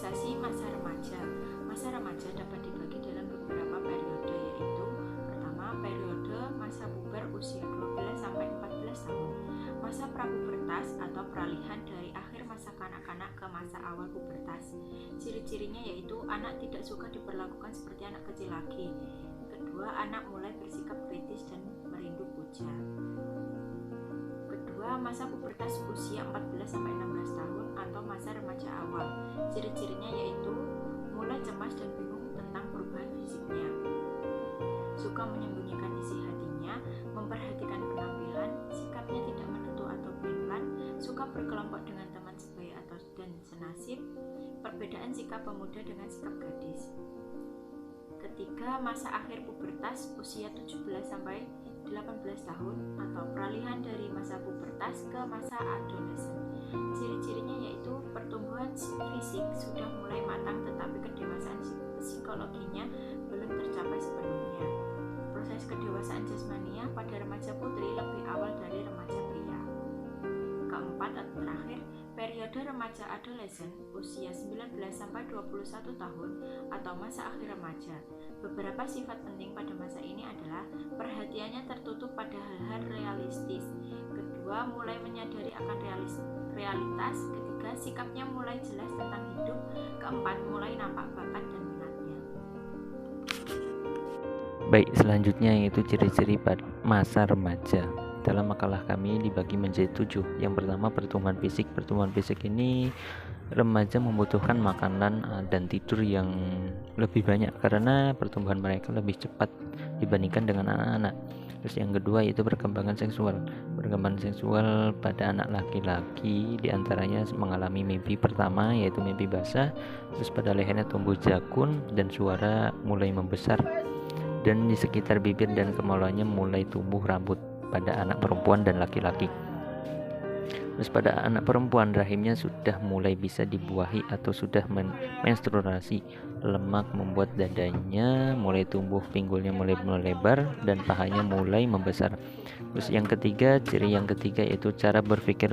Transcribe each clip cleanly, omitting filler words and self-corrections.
Kategorisasi masa remaja. Masa remaja dapat dibagi dalam beberapa periode, yaitu pertama, periode masa puber usia 12 sampai 14 tahun. Masa prapubertas atau peralihan dari akhir masa kanak-kanak ke masa awal pubertas. Ciri-cirinya yaitu anak tidak suka diperlakukan seperti anak kecil lagi. Kedua, anak mulai bersikap kritis dan merindu puja. Kedua, masa pubertas usia 14 sampai 16 tahun atau masa remaja awal. Ciri-cirinya yaitu mulai cemas dan bingung tentang perubahan fisiknya. Suka menyembunyikan isi hatinya, memperhatikan penampilan, sikapnya tidak menentu atau pelin-pelan, suka berkelompok dengan teman sebaya atau dan senasib, perbedaan sikap pemuda dengan sikap gadis. Ketiga, masa akhir pubertas usia 17 sampai 18 tahun atau peralihan dari masa pubertas ke masa adolesen. Ciri-cirinya yaitu pertumbuhan fisik sudah mulai matang tetapi kedewasaan psikologinya belum tercapai sepenuhnya. Proses kedewasaan jasmania pada remaja putri lebih awal dari remaja pria. Keempat atau terakhir, periode remaja adolesen usia 19 sampai 21 tahun atau masa akhir remaja. Beberapa sifat penting pada masa ini adalah perhatiannya tertutup pada hal-hal realistis. Kedua, mulai menyadari akan realitas. Ketiga, sikapnya mulai jelas tentang hidup. Keempat, mulai nampak bakat dan minatnya. Baik, selanjutnya yaitu ciri-ciri masa remaja. Dalam makalah kami dibagi menjadi 7. Yang pertama, pertumbuhan fisik. Pertumbuhan fisik ini remaja membutuhkan makanan dan tidur yang lebih banyak karena pertumbuhan mereka lebih cepat dibandingkan dengan anak-anak. Terus yang kedua yaitu perkembangan seksual. Perkembangan seksual pada anak laki-laki diantaranya mengalami mimpi pertama yaitu mimpi basah. Terus pada lehernya tumbuh jakun dan suara mulai membesar. Dan di sekitar bibir dan kemaluannya mulai tumbuh rambut pada anak perempuan dan laki-laki. Terus pada anak perempuan rahimnya sudah mulai bisa dibuahi atau sudah menstruasi. Lemak membuat dadanya mulai tumbuh, pinggulnya mulai melebar dan pahanya mulai membesar. Terus yang ketiga, ciri yang ketiga yaitu cara berpikir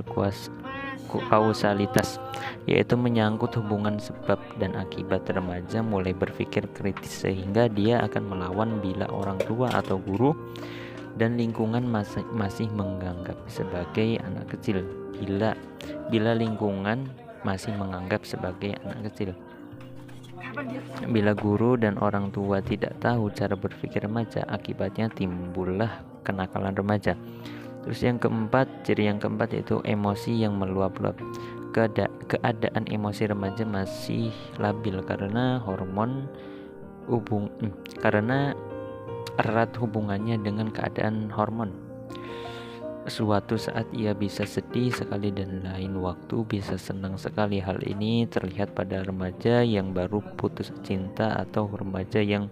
kausalitas, yaitu menyangkut hubungan sebab dan akibat. Remaja mulai berpikir kritis sehingga dia akan melawan bila orang tua atau guru dan lingkungan masih menganggap sebagai anak kecil. Bila lingkungan masih menganggap sebagai anak kecil. Bila guru dan orang tua tidak tahu cara berpikir remaja, akibatnya timbullah kenakalan remaja. Terus yang keempat, ciri yang keempat yaitu emosi yang meluap-luap. Keadaan emosi remaja masih labil karena karena erat hubungannya dengan keadaan hormon. Suatu saat ia bisa sedih sekali dan lain waktu bisa senang sekali. Hal ini terlihat pada remaja yang baru putus cinta atau remaja yang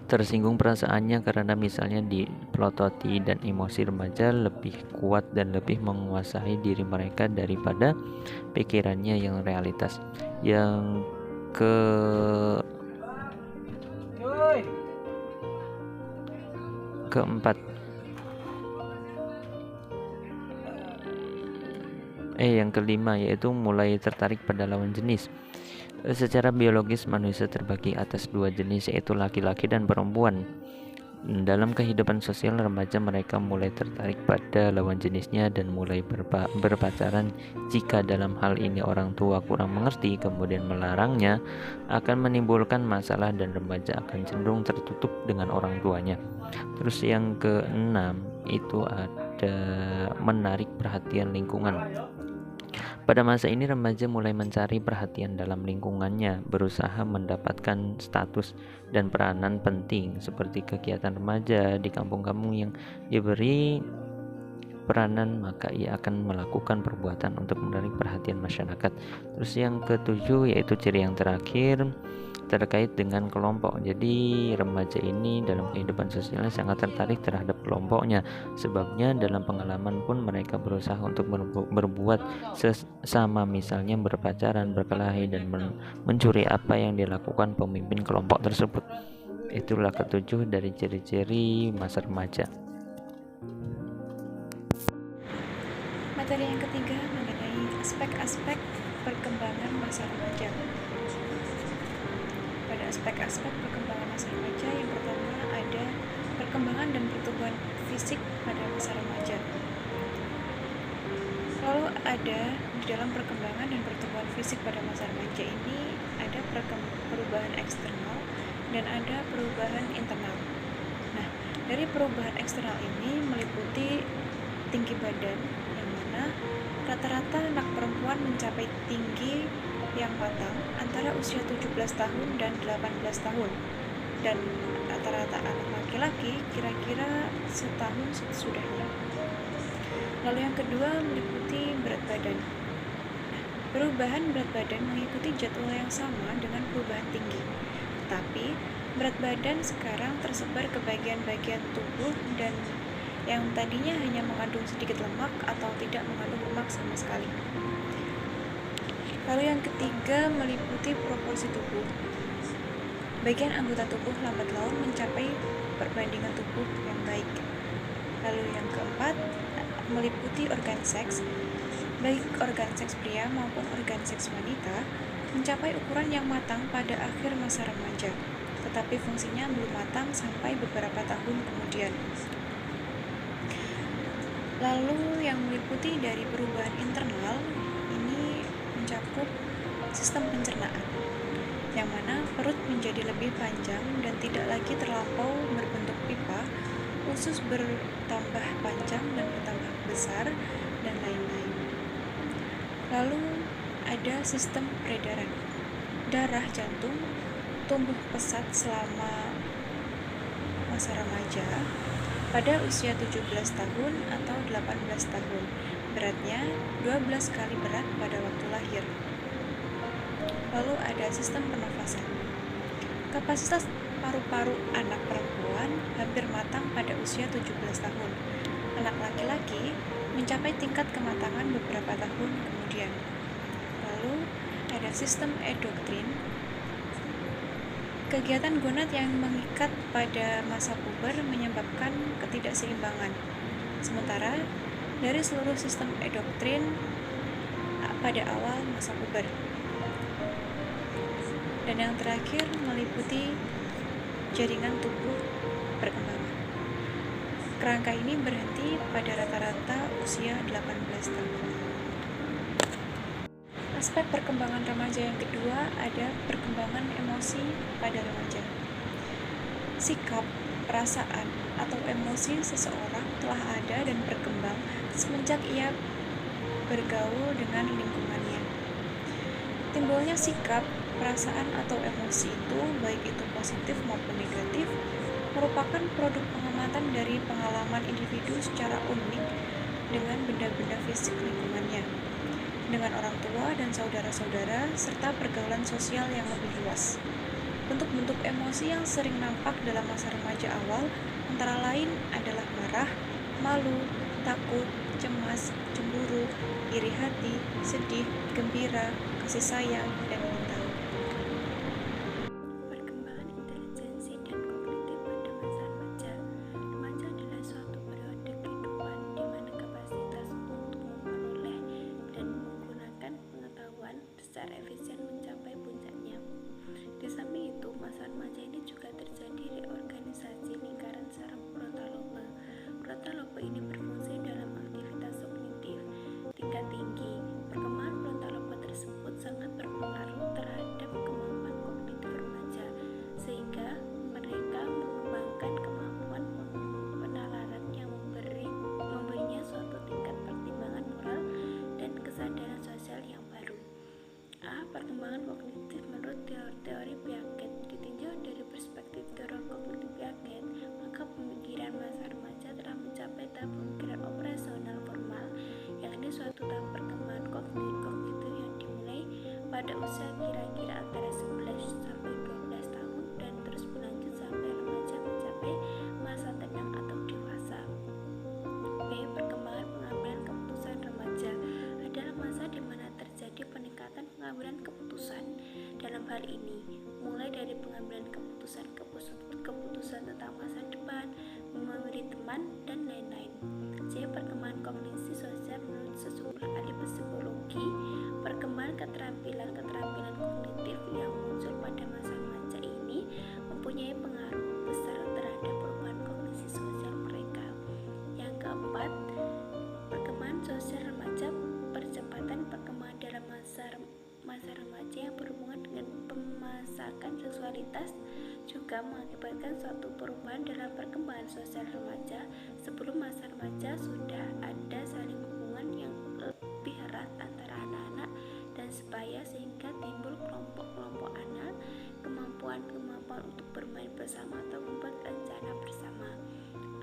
tersinggung perasaannya karena misalnya dipelototi, dan emosi remaja lebih kuat dan lebih menguasai diri mereka daripada pikirannya yang realitas. Yang keempat, yang kelima yaitu mulai tertarik pada lawan jenis. Secara biologis manusia terbagi atas dua jenis yaitu laki-laki dan perempuan. Dalam kehidupan sosial remaja mereka mulai tertarik pada lawan jenisnya dan mulai berpacaran. Jika dalam hal ini orang tua kurang mengerti kemudian melarangnya, akan menimbulkan masalah dan remaja akan cenderung tertutup dengan orang tuanya. Terus yang keenam itu ada menarik perhatian lingkungan. Pada masa ini remaja mulai mencari perhatian dalam lingkungannya, berusaha mendapatkan status dan peranan penting seperti kegiatan remaja di kampung-kampung yang diberi peranan, maka ia akan melakukan perbuatan untuk menarik perhatian masyarakat. Terus yang ketujuh yaitu ciri yang terakhir terkait dengan kelompok. Jadi remaja ini dalam kehidupan sosialnya sangat tertarik terhadap kelompoknya. Sebabnya dalam pengalaman pun mereka berusaha untuk berbuat sesama, misalnya berpacaran, berkelahi, dan mencuri apa yang dilakukan pemimpin kelompok tersebut. Itulah ketujuh dari ciri-ciri masa remaja. Materi yang ketiga mengenai aspek-aspek perkembangan masa remaja. Pada aspek-aspek perkembangan masa remaja, yang pertama ada perkembangan dan pertumbuhan fisik pada masa remaja. Lalu ada di dalam perkembangan dan pertumbuhan fisik pada masa remaja ini ada perubahan eksternal dan ada perubahan internal. Nah, dari perubahan eksternal ini meliputi tinggi badan, yang mana rata-rata anak perempuan mencapai tinggi yang matang antara usia 17 tahun dan 18 tahun, dan rata-rata anak laki-laki kira-kira setahun sesudahnya. Lalu yang kedua meliputi berat badan. Nah, perubahan berat badan mengikuti jadwal yang sama dengan perubahan tinggi, tetapi berat badan sekarang tersebar ke bagian-bagian tubuh dan yang tadinya hanya mengandung sedikit lemak atau tidak mengandung lemak sama sekali. Lalu yang ketiga meliputi proporsi tubuh. Bagian anggota tubuh lambat laun mencapai perbandingan tubuh yang baik. Lalu yang keempat meliputi organ seks. Baik organ seks pria maupun organ seks wanita mencapai ukuran yang matang pada akhir masa remaja, tetapi fungsinya belum matang sampai beberapa tahun kemudian. Lalu yang meliputi dari perubahan internal ini mencakup sistem pencernaan, yang mana perut menjadi lebih panjang dan tidak lagi terlampau berbentuk pipa, usus bertambah panjang dan bertambah besar, dan lain-lain. Lalu ada sistem peredaran. Darah jantung tumbuh pesat selama masa remaja pada usia 17 tahun atau 18 tahun. Beratnya 12 kali berat pada waktu lahir. Lalu ada sistem pernafasan. Kapasitas paru-paru anak perempuan hampir matang pada usia 17 tahun. Anak laki-laki mencapai tingkat kematangan beberapa tahun kemudian. Lalu ada sistem endoktrin. Kegiatan gonad yang mengikat pada masa puber menyebabkan ketidakseimbangan. Sementara dari seluruh sistem endoktrin pada awal masa puber. Dan yang terakhir meliputi jaringan tubuh perkembangan. Kerangka ini berhenti pada rata-rata usia 18 tahun. Aspek perkembangan remaja yang kedua ada perkembangan emosi pada remaja. Sikap, perasaan, atau emosi seseorang telah ada dan berkembang semenjak ia bergaul dengan lingkungannya. Timbulnya sikap, perasaan, atau emosi itu, baik itu positif maupun negatif, merupakan produk pengamatan dari pengalaman individu secara unik dengan benda-benda fisik lingkungannya, dengan orang tua dan saudara-saudara, serta pergaulan sosial yang lebih luas. Bentuk-bentuk emosi yang sering nampak dalam masa remaja awal antara lain adalah marah, malu, takut, cemas, cemburu, iri hati, sedih, gembira, kasih sayang, dan mental. Perkembangan intelijensi dan kognitif pada masa remaja. Remaja adalah suatu periode kehidupan di mana kapasitas untuk memperoleh dan menggunakan pengetahuan secara efisien mencapai puncaknya. Di samping itu, masa remaja ini juga terjadi reorganisasi lingkaran saraf frontal lobe. Frontal lobe ini berfungsi dalam aktivitas kognitif tingkat tinggi. Perkembangan frontal lobe tersebut sangat berpengaruh terhadap kemampuan kognitif remaja, sehingga mereka mengembangkan kemampuan penalaran yang memberinya suatu tingkat pertimbangan moral dan kesadaran sosial yang baru. Perkembangan kognitif menurut teori Piaget. Ditinjau dari perspektif teori kognitif Piaget, maka pemikiran masa remaja telah mencapai tahap pemikiran operasional formal, yakni suatu tahap perkembangan kognitif yang dimulai pada usia kira-kira antara 11 sampai 12 tahun dan terus berlanjut sampai remaja mencapai masa tenang atau dewasa. B. Perkembangan pengambilan keputusan remaja adalah masa di mana terjadi peningkatan pengambilan keputusan. Dalam hal ini, mulai dari pengambilan keputusan tentang masa depan, memilih teman, dan lain-lain. C. Perkembangan kognisi sosial menurut sejumlah ahli psikologi. Perkembangan keterampilan seksualitas juga mengakibatkan suatu perubahan dalam perkembangan sosial remaja. Sebelum masa remaja sudah ada saling hubungan yang lebih erat antara anak-anak dan sebaya, sehingga timbul kelompok-kelompok anak, kemampuan untuk bermain bersama atau membuat rencana bersama.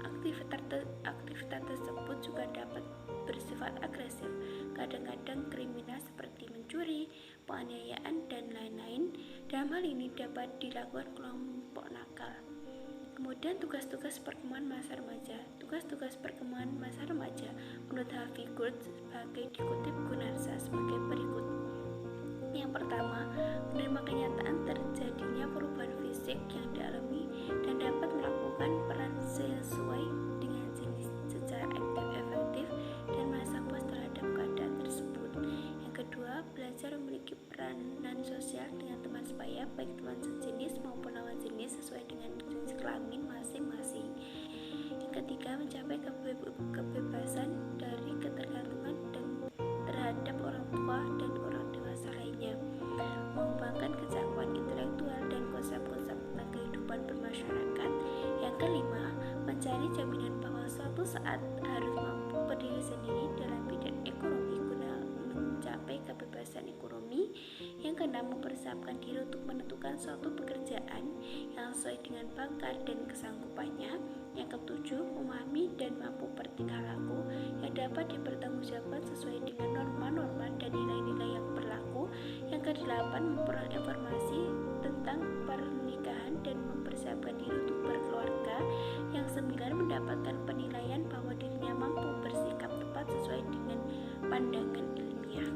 Aktivitas tersebut juga dapat bersifat agresif, kadang-kadang kriminal seperti mencuri, penganiayaan, dan lain-lain. Dalam hal ini dapat dilakukan kelompok nakal. Kemudian tugas-tugas perkembangan masa remaja. Tugas-tugas perkembangan masa remaja menurut Harvey Gould sebagai dikutip Gunarsa sebagai berikut. Yang pertama, menerima kenyataan terjadinya perubahan fisik yang dialami dan dapat melakukan peran sesuai dengan jenis secara aktif, efektif, dan merasa puas terhadap keadaan tersebut. Yang kedua, belajar memiliki peranan sosial dengan teman sebaya, baik teman sejenis maupun lawan jenis sesuai dengan jenis kelamin masing-masing. Yang ketiga, mencapai kebebasan dari ketergantungan terhadap orang tua dan orang dewasa lainnya, mengembangkan kecakapan intelektual dan konsep-konsep tentang kehidupan bermasyarakat. Yang kelima, mencari jaminan bahwa suatu saat harus mampu berdiri sendiri dalam bidang ekonomi guna mencapai kebebasan ekonomi. Yang keenam, mempersiapkan diri untuk menentukan suatu pekerjaan yang sesuai dengan bakat dan kesanggupannya. Yang ketujuh, memahami dan mampu bertingkah laku yang dapat dipertanggungjawabkan sesuai dengan norma-norma dan nilai-nilai yang berlaku. Yang kedelapan, memperoleh informasi tentang pernikahan dan mempersiapkan diri untuk berkeluarga. Yang sembilan, mendapatkan penilaian bahwa dirinya mampu bersikap tepat sesuai dengan pandangan ilmiah.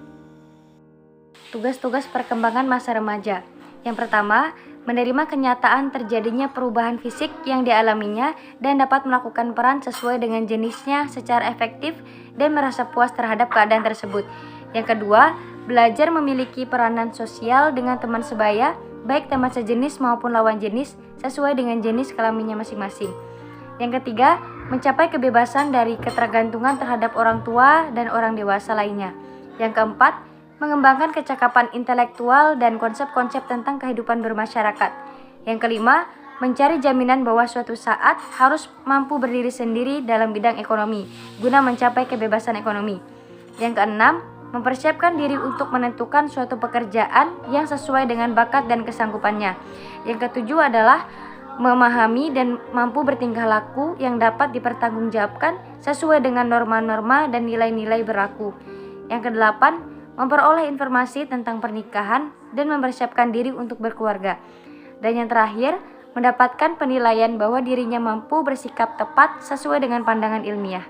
Tugas-tugas perkembangan masa remaja. Yang pertama, menerima kenyataan terjadinya perubahan fisik yang dialaminya dan dapat melakukan peran sesuai dengan jenisnya secara efektif dan merasa puas terhadap keadaan tersebut. Yang kedua, belajar memiliki peranan sosial dengan teman sebaya, baik teman sejenis maupun lawan jenis sesuai dengan jenis kelaminnya masing-masing. Yang ketiga, mencapai kebebasan dari ketergantungan terhadap orang tua dan orang dewasa lainnya. Yang keempat, mengembangkan kecakapan intelektual dan konsep-konsep tentang kehidupan bermasyarakat. Yang kelima, mencari jaminan bahwa suatu saat harus mampu berdiri sendiri dalam bidang ekonomi guna mencapai kebebasan ekonomi. Yang keenam, mempersiapkan diri untuk menentukan suatu pekerjaan yang sesuai dengan bakat dan kesanggupannya. Yang ketujuh adalah memahami dan mampu bertingkah laku yang dapat dipertanggungjawabkan sesuai dengan norma-norma dan nilai-nilai berlaku. Yang kedelapan, memperoleh informasi tentang pernikahan dan mempersiapkan diri untuk berkeluarga. Dan yang terakhir, mendapatkan penilaian bahwa dirinya mampu bersikap tepat sesuai dengan pandangan ilmiah.